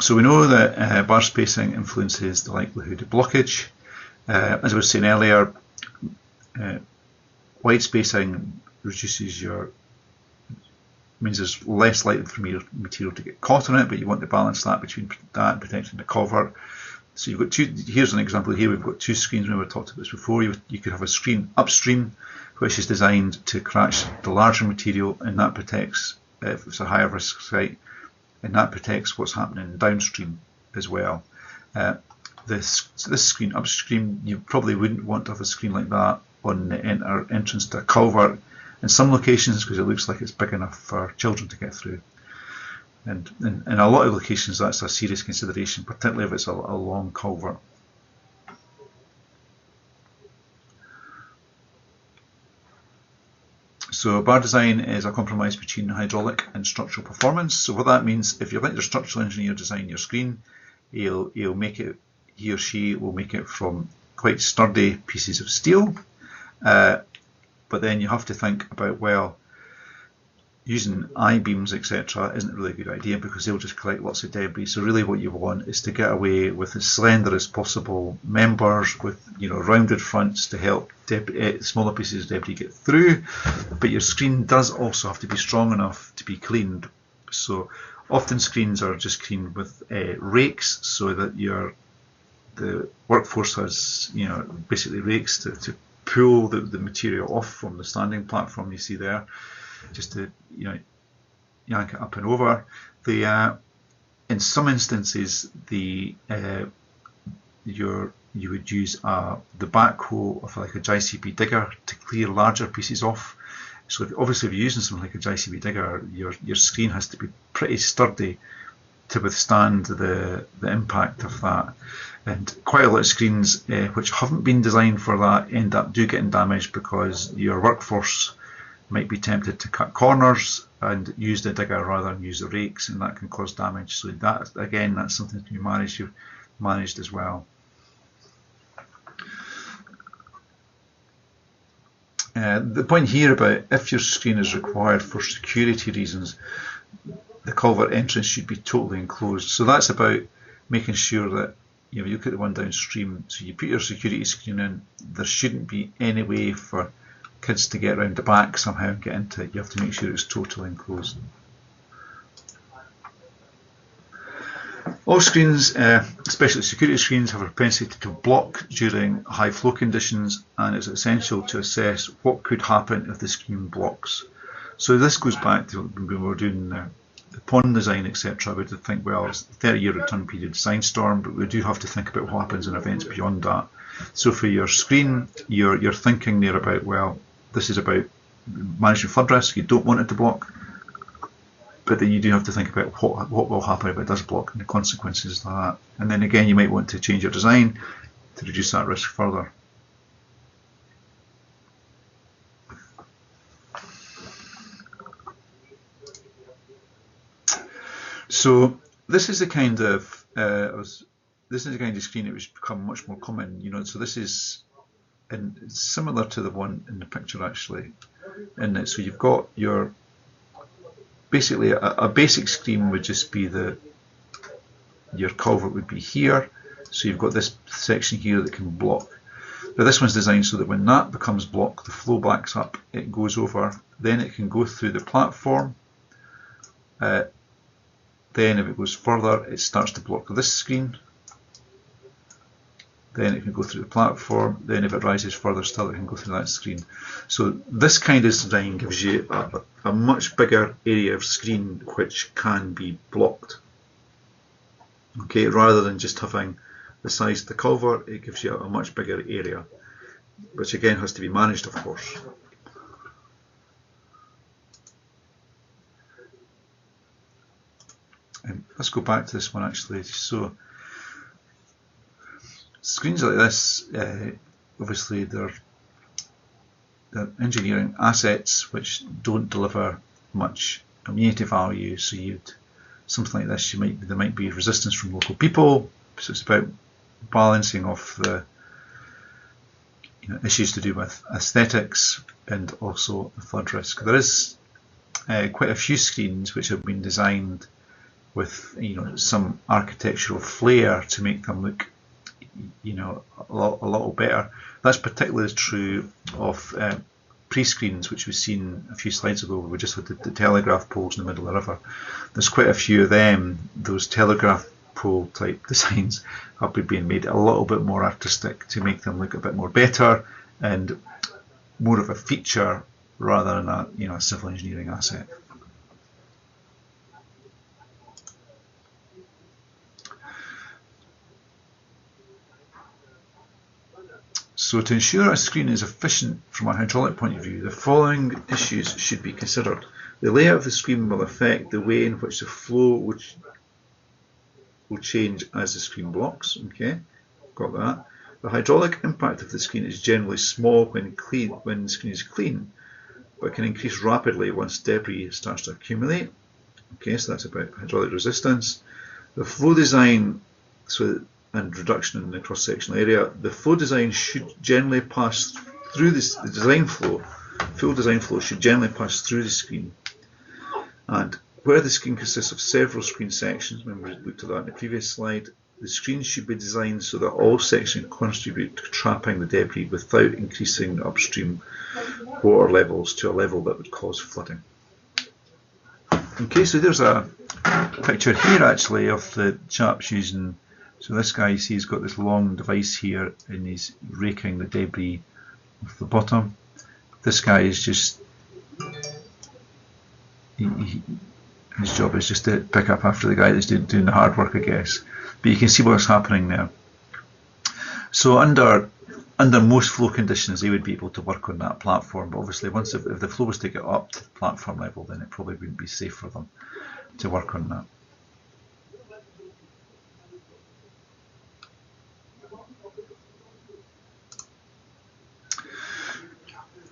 Speaker 1: So we know that bar spacing influences the likelihood of blockage. As I was saying earlier, wide spacing means there's less likely for material to get caught on it, but you want to balance that between that and protecting the culvert. So you've got two. Here's an example here. We've got two screens. Remember I talked about this before. You could have a screen upstream, which is designed to catch the larger material, and that protects if it's a higher risk site, and that protects what's happening downstream as well. This screen upstream, you probably wouldn't want to have a screen like that on the entrance to a culvert in some locations because it looks like it's big enough for children to get through. And in a lot of locations that's a serious consideration, particularly if it's a long culvert. So bar design is a compromise between hydraulic and structural performance. So what that means, if you let your structural engineer design your screen, he or she will make it from quite sturdy pieces of steel. But then you have to think about, well, using I-beams, etc. isn't really a good idea because they'll just collect lots of debris. So really what you want is to get away with as slender as possible members with rounded fronts to help smaller pieces of debris get through. But your screen does also have to be strong enough to be cleaned. So often screens are just cleaned with rakes so that the workforce has basically rakes to pull the material off from the standing platform you see there, just to yank it up and over. In some instances, you would use the backhoe of like a JCB digger to clear larger pieces off. So obviously, if you're using something like a JCB digger, your screen has to be pretty sturdy to withstand the impact of that. And quite a lot of screens which haven't been designed for that end up getting damaged because your workforce might be tempted to cut corners and use the digger rather than use the rakes, and that can cause damage. So that, again, that's something to be managed as well. The point here about if your screen is required for security reasons, the culvert entrance should be totally enclosed. So that's about making sure that you look at the one downstream, so you put your security screen in, there shouldn't be any way for kids to get around the back somehow and get into it. You have to make sure it's totally enclosed. All screens, especially security screens, have a propensity to block during high flow conditions, and it's essential to assess what could happen if the screen blocks. So this goes back to when we were doing the pond design, etc. We would think, well, it's a 30-year return period design storm, but we do have to think about what happens in events beyond that. So for your screen, you're thinking there about, well, this is about managing flood risk. You don't want it to block, but then you do have to think about what will happen if it does block and the consequences of that. And then again, you might want to change your design to reduce that risk further. So this is the kind of screen that has become much more common. So this is similar to the one in the picture actually. So you've got your basically a basic screen would just be your culvert would be here. So you've got this section here that can block. But this one's designed so that when that becomes blocked, the flow backs up, it goes over, then it can go through the platform. Then if it goes further, it starts to block this screen. Then it can go through the platform. Then if it rises further still, it can go through that screen. So this kind of design gives you a much bigger area of screen which can be blocked. Okay, rather than just having the size of the culvert, it gives you a much bigger area, which again has to be managed, of course. Let's go back to this one actually. So screens like this, obviously they're engineering assets which don't deliver much amenity value. So something like this, there might be resistance from local people. So it's about balancing off the issues to do with aesthetics and also the flood risk. There is quite a few screens which have been designed with some architectural flair to make them look a little better. That's particularly true of pre-screens, which we've seen a few slides ago, where we just had the telegraph poles in the middle of the river. There's quite a few of them. Those telegraph pole type designs have been being made a little bit more artistic to make them look a bit more better and more of a feature rather than a civil engineering asset. So to ensure a screen is efficient from a hydraulic point of view, the following issues should be considered. The layout of the screen will affect the way in which the flow will change as the screen blocks. Okay, got that. The hydraulic impact of the screen is generally small when the screen is clean, but can increase rapidly once debris starts to accumulate. Okay, so that's about hydraulic resistance. The flow design, and reduction in the cross-sectional area. The flow design should generally pass through the design flow. Full design flow should generally pass through the screen. And where the screen consists of several screen sections, remember we looked at that in the previous slide, the screen should be designed so that all sections contribute to trapping the debris without increasing the upstream water levels to a level that would cause flooding. Okay, so there's a picture here actually of the chaps using. So this guy, you see, he's got this long device here and he's raking the debris off the bottom. This guy is just, his job is just to pick up after the guy that's doing the hard work, I guess. But you can see what's happening there. So under most flow conditions, they would be able to work on that platform. But obviously, if the flow was to get up to the platform level, then it probably wouldn't be safe for them to work on that.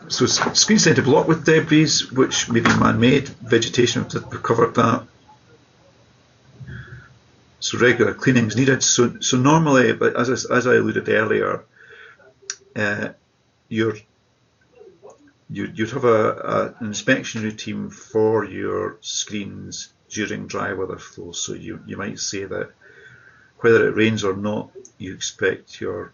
Speaker 1: So screens tend to block with debris, which may be man-made. Vegetation have covered that. So regular cleaning is needed. So normally, but as I alluded earlier, you'd have an inspection routine for your screens during dry weather flow. So you might say that whether it rains or not, you expect your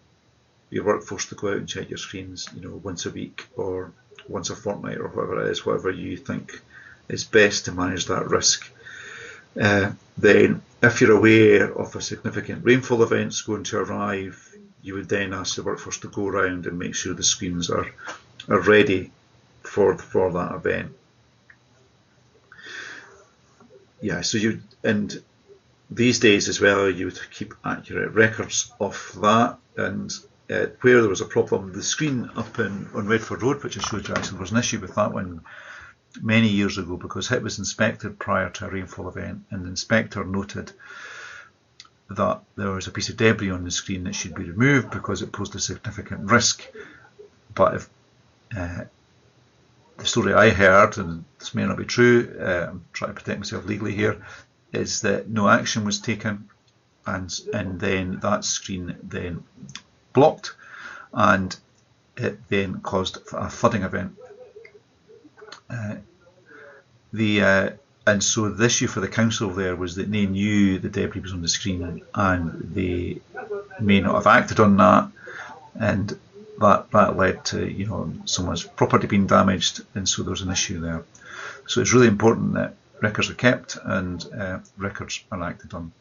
Speaker 1: workforce to go out and check your screens, once a week or once a fortnight or whatever it is, whatever you think is best to manage that risk. Then, if you're aware of a significant rainfall events going to arrive, you would then ask the workforce to go around and make sure the screens are ready for that event. Yeah, so and these days as well, you would keep accurate records of that. And where there was a problem, the screen up on Redford Road, which I showed you, actually there was an issue with that one many years ago because it was inspected prior to a rainfall event, and the inspector noted that there was a piece of debris on the screen that should be removed because it posed a significant risk. But if the story I heard, and this may not be true, I'm trying to protect myself legally here, is that no action was taken, and then that screen then blocked, and it then caused a flooding event. And so the issue for the council there was that they knew the debris was on the screen and they may not have acted on that, and that led to someone's property being damaged, and so there's an issue there. So it's really important that records are kept and records are acted on.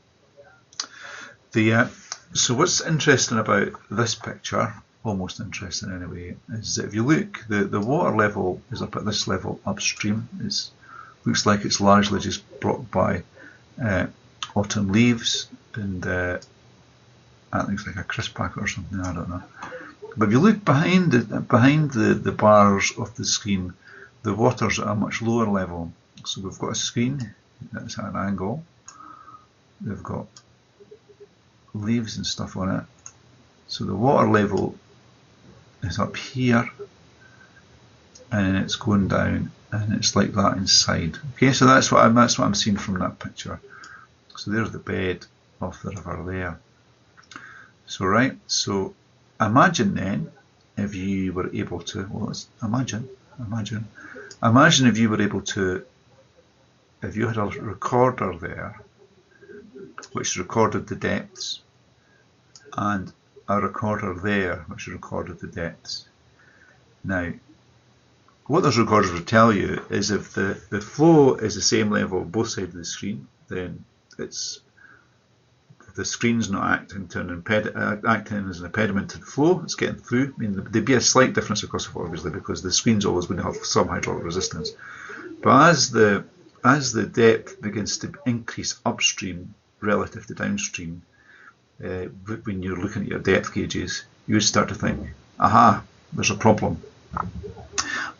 Speaker 1: So what's interesting about this picture, almost interesting anyway, is that if you look, the water level is up at this level upstream. Looks like it's largely just brought by autumn leaves and that looks like a crisp packet or something, I don't know. But if you look behind the bars of the screen, the water's at a much lower level. So we've got a screen that's at an angle. We've got leaves and stuff on it. So the water level is up here, and it's going down, and it's like that inside. Okay, so that's what I'm seeing from that picture. So there's the bed of the river there. So right, so imagine then if you were able to, well, let's imagine if you were able to, if you had a recorder there which recorded the depths, and a recorder there which recorded the depths. Now, what those recorders will tell you is if the flow is the same level on both sides of the screen, then the screen's not acting as an impediment to the flow, it's getting through. I mean, there'd be a slight difference across the flow, obviously, because the screen's always going to have some hydraulic resistance. But as the depth begins to increase upstream relative to downstream, when you're looking at your depth gauges, you would start to think, aha, there's a problem.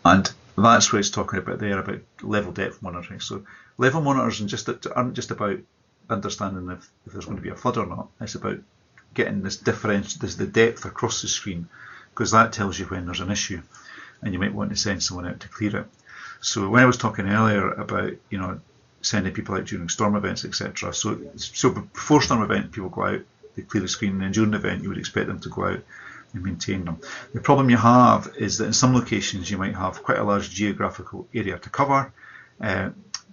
Speaker 1: And that's what it's talking about there, about level depth monitoring. So level monitors aren't just about understanding if there's going to be a flood or not. It's about getting this difference, the depth across the screen, because that tells you when there's an issue, and you might want to send someone out to clear it. So when I was talking earlier about, you know, sending people out during storm events, etc. So before storm event, people go out, they clear the screen, and then during the event, you would expect them to go out and maintain them. The problem you have is that in some locations you might have quite a large geographical area to cover,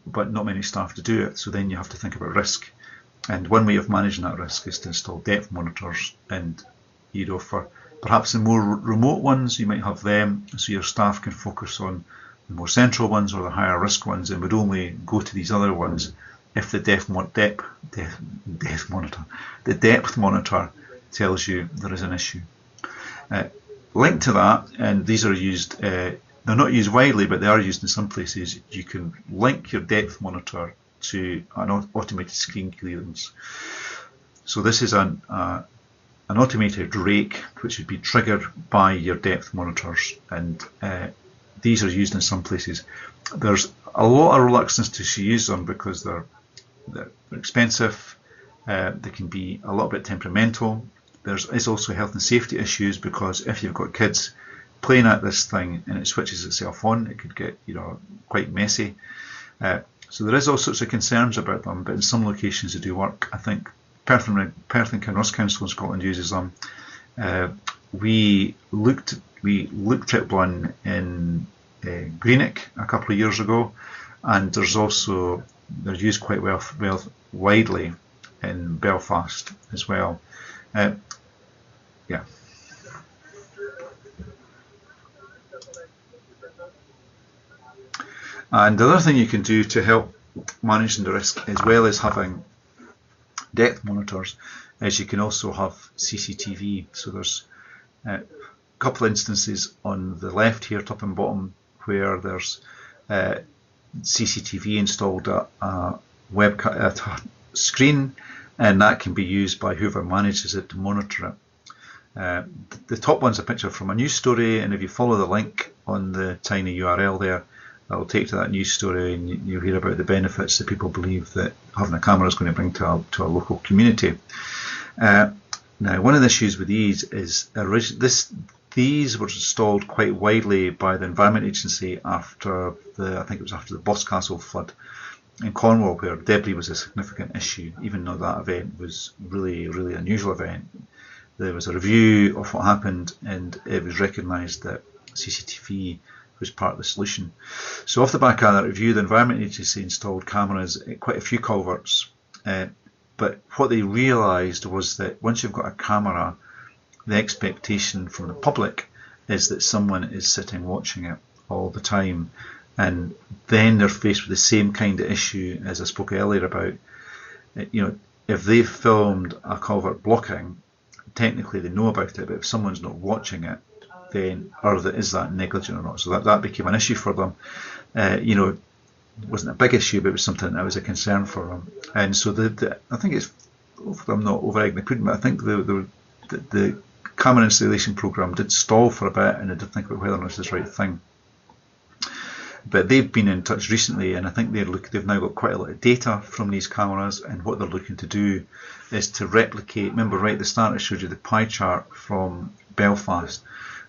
Speaker 1: but not many staff to do it, so then you have to think about risk. And one way of managing that risk is to install depth monitors, and you know, for perhaps the more remote ones, you might have them so your staff can focus on the more central ones or the higher risk ones, and would only go to these other ones if the depth monitor tells you there is an issue. Linked to that, and these are used, they're not used widely, but they are used in some places, you can link your depth monitor to an automated screen clearance. So this is an automated rake which would be triggered by your depth monitors, and these are used in some places. There's a lot of reluctance to use them because they're expensive, they can be a little bit temperamental. There's also health and safety issues, because if you've got kids playing at this thing and it switches itself on, it could get, you know, quite messy. So there is all sorts of concerns about them, but in some locations they do work. I think Perth and Kinross Council in Scotland uses them. We looked at one in Greenock a couple of years ago, and they're used quite well widely in Belfast as well. Yeah. And the other thing you can do to help managing the risk, as well as having depth monitors, is you can also have CCTV. So there's a couple of instances on the left here, top and bottom, where there's CCTV installed at a screen, and that can be used by whoever manages it to monitor it. The top one's a picture from a news story, and if you follow the link on the tiny URL there, that'll take to that news story, and you'll hear about the benefits that people believe that having a camera is going to bring to a local community. Now, one of the issues with these is these were installed quite widely by the Environment Agency after I think it was after the Boscastle flood in Cornwall, where debris was a significant issue. Even though that event was really an unusual event, there was a review of what happened, and it was recognised that CCTV was part of the solution. So off the back of that review, the Environment Agency installed cameras at quite a few culverts, but what they realised was that once you've got a camera, the expectation from the public is that someone is sitting watching it all the time, and then they're faced with the same kind of issue as I spoke earlier about. You know, if they filmed a culvert blocking, technically they know about it, but if someone's not watching it, then is that negligent or not? So that became an issue for them. You know, it wasn't a big issue, but it was something that was a concern for them. And so I think it's, I'm not over-egging the pudding, but I think the camera installation programme did stall for a bit, and they did think about whether or not it's the right thing. But they've been in touch recently, and I think they've now got quite a lot of data from these cameras, and what they're looking to do is to replicate. Remember right at the start I showed you the pie chart from Belfast.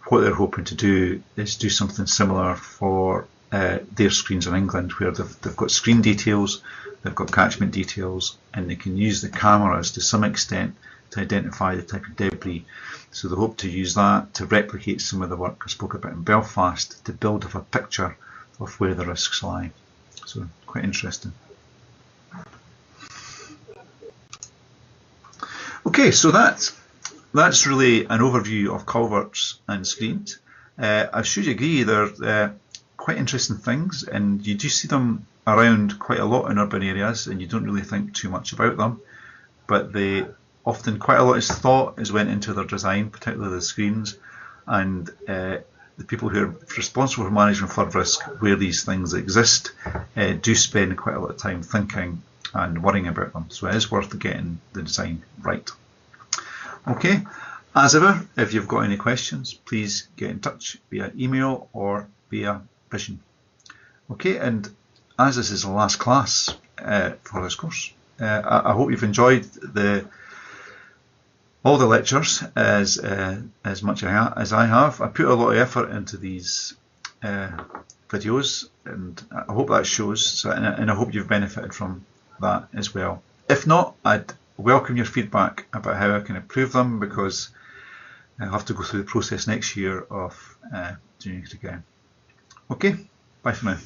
Speaker 1: what they're hoping to do is do something similar for their screens in England, where they've got screen details, they've got catchment details, and they can use the cameras to some extent to identify the type of debris. So they hope to use that to replicate some of the work I spoke about in Belfast, to build up a picture of where the risks lie. So quite interesting. Okay, so that's really an overview of culverts and screens. I should agree they're quite interesting things, and you do see them around quite a lot in urban areas, and you don't really think too much about them, but they often, quite a lot is thought has went into their design, particularly the screens, and the people who are responsible for managing flood risk where these things exist do spend quite a lot of time thinking and worrying about them, so it is worth getting the design right. Okay, as ever, if you've got any questions, please get in touch via email or via Vision. Okay, and as this is the last class for this course, I hope you've enjoyed all the lectures as much as I have. I put a lot of effort into these videos, and I hope that shows. So, and I hope you've benefited from that as well. If not, I'd welcome your feedback about how I can improve them, because I'll have to go through the process next year of doing it again. Okay, bye for now.